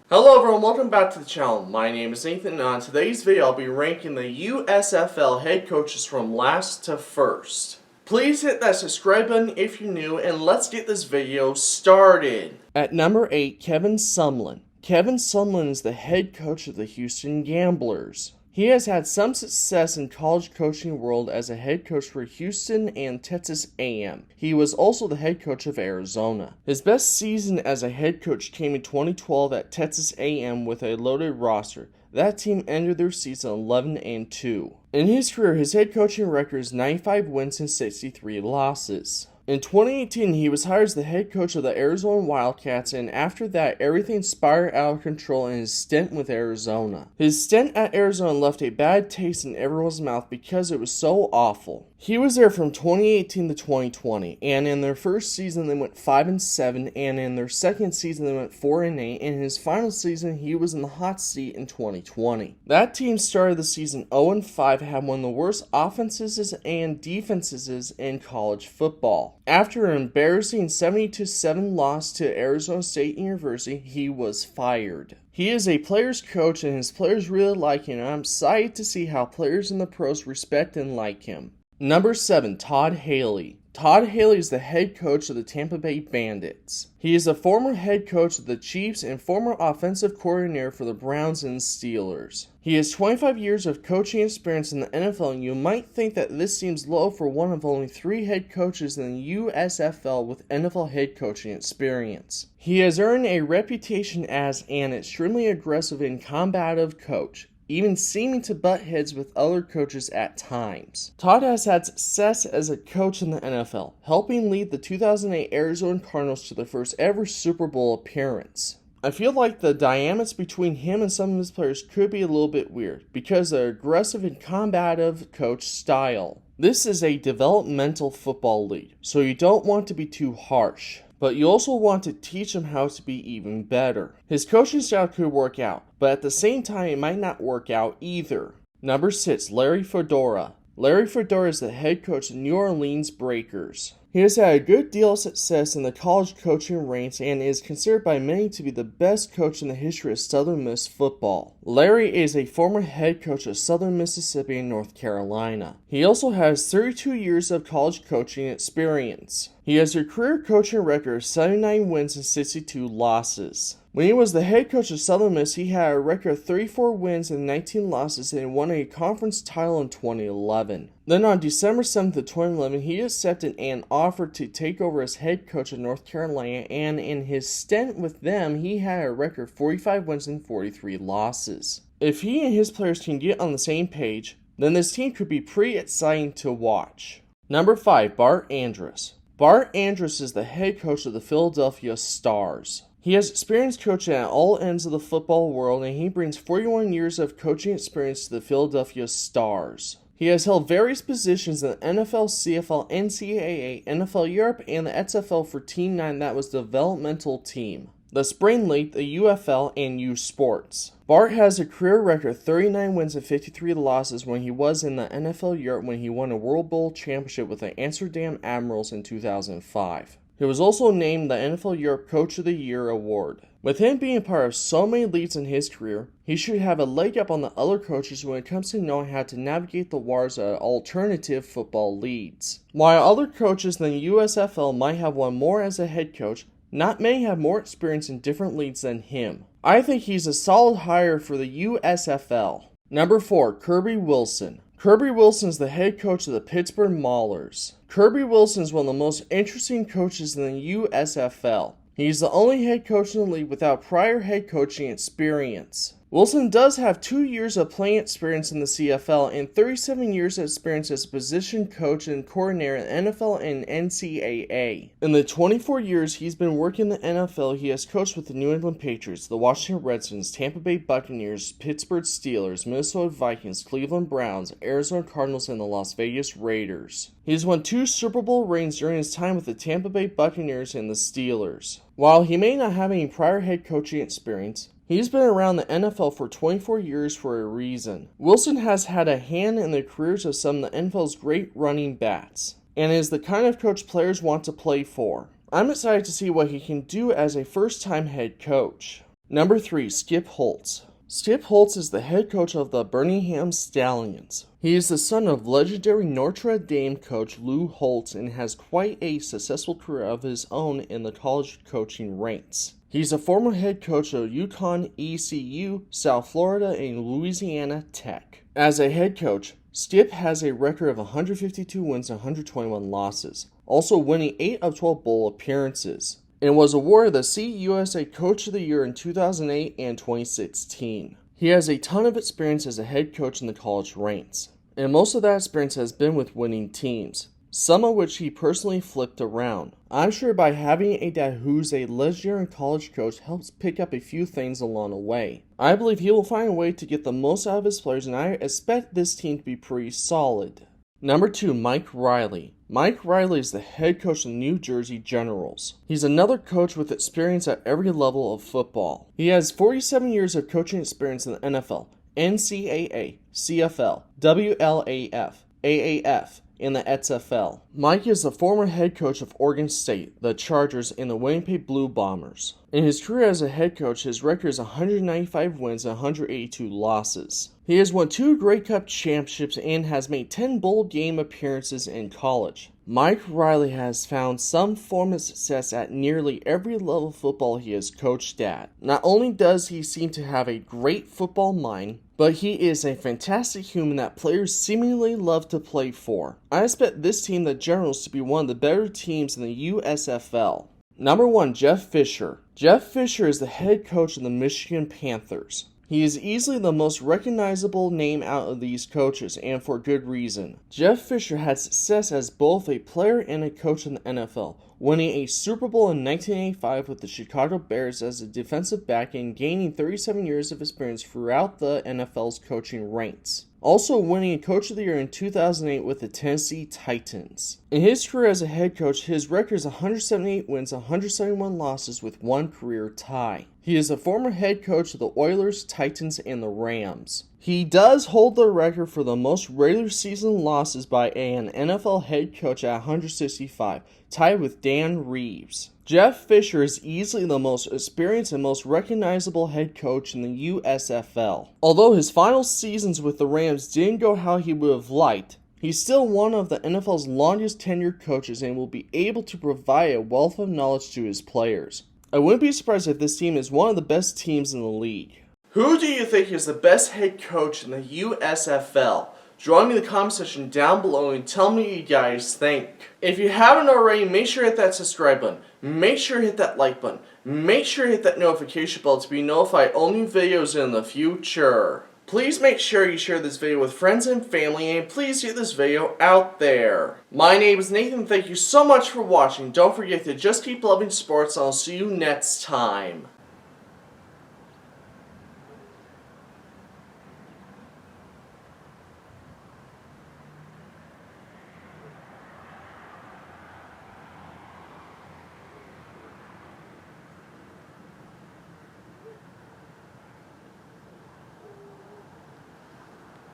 Hello everyone, welcome back to the channel. My name is Nathan, and on today's video I'll be ranking the USFL head coaches from last to first. Please hit that subscribe button if you're new, and let's get this video started. At number 8, Kevin Sumlin. Kevin Sumlin is the head coach of the Houston Gamblers. He has had some success in college coaching world as a head coach for Houston and Texas A&M. He was also the head coach of Arizona. His best season as a head coach came in 2012 at Texas A&M with a loaded roster. That team ended their season 11-2. In his career, his head coaching record is 95 wins and 63 losses. In 2018, he was hired as the head coach of the Arizona Wildcats, and after that, everything spiraled out of control in his stint with Arizona. His stint at Arizona left a bad taste in everyone's mouth because it was so awful. He was there from 2018 to 2020, and in their first season they went 5-7, and in their second season they went 4-8, and in his final season he was in the hot seat in 2020. That team started the season 0-5, had one of the worst offenses and defenses in college football. After an embarrassing 70-7 loss to Arizona State University, he was fired. He is a player's coach and his players really like him, and I'm excited to see how players in the pros respect and like him. Number 7, Todd Haley. Todd Haley is the head coach of the Tampa Bay Bandits. He is a former head coach of the Chiefs and former offensive coordinator for the Browns and Steelers. He has 25 years of coaching experience in the NFL, and you might think that this seems low for one of only 3 head coaches in the USFL with NFL head coaching experience. He has earned a reputation as an extremely aggressive and combative coach, even seeming to butt heads with other coaches at times. Todd has had success as a coach in the NFL, helping lead the 2008 Arizona Cardinals to their first ever Super Bowl appearance. I feel like the dynamics between him and some of his players could be a little bit weird because of their aggressive and combative coach style. This is a developmental football league, so you don't want to be too harsh, but you also want to teach him how to be even better. His coaching style could work out, but at the same time it might not work out either. Number 6, Larry Fedora. Larry Fedora is the head coach of New Orleans Breakers. He has had a good deal of success in the college coaching ranks and is considered by many to be the best coach in the history of Southern Miss football. Larry is a former head coach of Southern Mississippi and North Carolina. He also has 32 years of college coaching experience. He has a career coaching record of 79 wins and 62 losses. When he was the head coach of Southern Miss, he had a record of 34 wins and 19 losses and won a conference title in 2011. Then on December 7th of 2011, he accepted an offer to take over as head coach of North Carolina, and in his stint with them, he had a record of 45 wins and 43 losses. If he and his players can get on the same page, then this team could be pretty exciting to watch. Number 5, Bart Andrus. Bart Andrus is the head coach of the Philadelphia Stars. He has experience coaching at all ends of the football world, and he brings 41 years of coaching experience to the Philadelphia Stars. He has held various positions in the NFL, CFL, NCAA, NFL Europe, and the XFL for Team 9, that was the developmental team, the Spring League, the UFL, and U Sports. Bart has a career record of 39 wins and 53 losses when he was in the NFL Europe when he won a World Bowl championship with the Amsterdam Admirals in 2005. He was also named the NFL Europe Coach of the Year award. With him being part of so many leagues in his career, he should have a leg up on the other coaches when it comes to knowing how to navigate the waters of alternative football leagues. While other coaches in the USFL might have won more as a head coach, not many have more experience in different leagues than him. I think he's a solid hire for the USFL. Number 4, Kirby Wilson. Kirby Wilson is the head coach of the Pittsburgh Maulers. Kirby Wilson is one of the most interesting coaches in the USFL. He's the only head coach in the league without prior head coaching experience. Wilson does have 2 years of playing experience in the CFL and 37 years of experience as a position coach and coordinator in the NFL and NCAA. In the 24 years he's been working in the NFL, he has coached with the New England Patriots, the Washington Redskins, Tampa Bay Buccaneers, Pittsburgh Steelers, Minnesota Vikings, Cleveland Browns, Arizona Cardinals, and the Las Vegas Raiders. He has won 2 Super Bowl rings during his time with the Tampa Bay Buccaneers and the Steelers. While he may not have any prior head coaching experience, he's been around the NFL for 24 years for a reason. Wilson has had a hand in the careers of some of the NFL's great running backs, and is the kind of coach players want to play for. I'm excited to see what he can do as a first-time head coach. Number 3, Skip Holtz. Skip Holtz is the head coach of the Birmingham Stallions. He is the son of legendary Notre Dame coach Lou Holtz and has quite a successful career of his own in the college coaching ranks. He's a former head coach of UConn, ECU, South Florida, and Louisiana Tech. As a head coach, Skip has a record of 152 wins and 121 losses, also winning 8 of 12 bowl appearances, and was awarded the CUSA Coach of the Year in 2008 and 2016. He has a ton of experience as a head coach in the college ranks, and most of that experience has been with winning teams, some of which he personally flipped around. I'm sure by having a dad who's a legendary college coach helps pick up a few things along the way. I believe he will find a way to get the most out of his players, and I expect this team to be pretty solid. Number 2, Mike Riley. Mike Riley is the head coach of the New Jersey Generals. He's another coach with experience at every level of football. He has 47 years of coaching experience in the NFL, NCAA, CFL, WLAF, AAF, and the XFL. Mike is the former head coach of Oregon State, the Chargers, and the Winnipeg Blue Bombers. In his career as a head coach, his record is 195 wins and 182 losses. He has won 2 Grey Cup championships and has made 10 bowl game appearances in college. Mike Riley has found some form of success at nearly every level of football he has coached at. Not only does he seem to have a great football mind, but he is a fantastic human that players seemingly love to play for. I expect this team, the Generals, to be one of the better teams in the USFL. Number 1, Jeff Fisher. Jeff Fisher is the head coach of the Michigan Panthers. He is easily the most recognizable name out of these coaches, and for good reason. Jeff Fisher had success as both a player and a coach in the NFL, winning a Super Bowl in 1985 with the Chicago Bears as a defensive back and gaining 37 years of experience throughout the NFL's coaching ranks. Also winning a Coach of the Year in 2008 with the Tennessee Titans. In his career as a head coach, his record is 178 wins, 171 losses with 1 career tie. He is a former head coach of the Oilers, Titans, and the Rams. He does hold the record for the most regular season losses by an NFL head coach at 165, tied with Dan Reeves. Jeff Fisher is easily the most experienced and most recognizable head coach in the USFL. Although his final seasons with the Rams didn't go how he would have liked, he's still one of the NFL's longest tenured coaches and will be able to provide a wealth of knowledge to his players. I wouldn't be surprised if this team is one of the best teams in the league. Who do you think is the best head coach in the USFL? Join me in the comment section down below and tell me what you guys think. If you haven't already, make sure to hit that subscribe button. Make sure to hit that like button. Make sure to hit that notification bell to be notified of new videos in the future. Please make sure you share this video with friends and family, and please get this video out there. My name is Nathan. Thank you so much for watching. Don't forget to just keep loving sports, and I'll see you next time.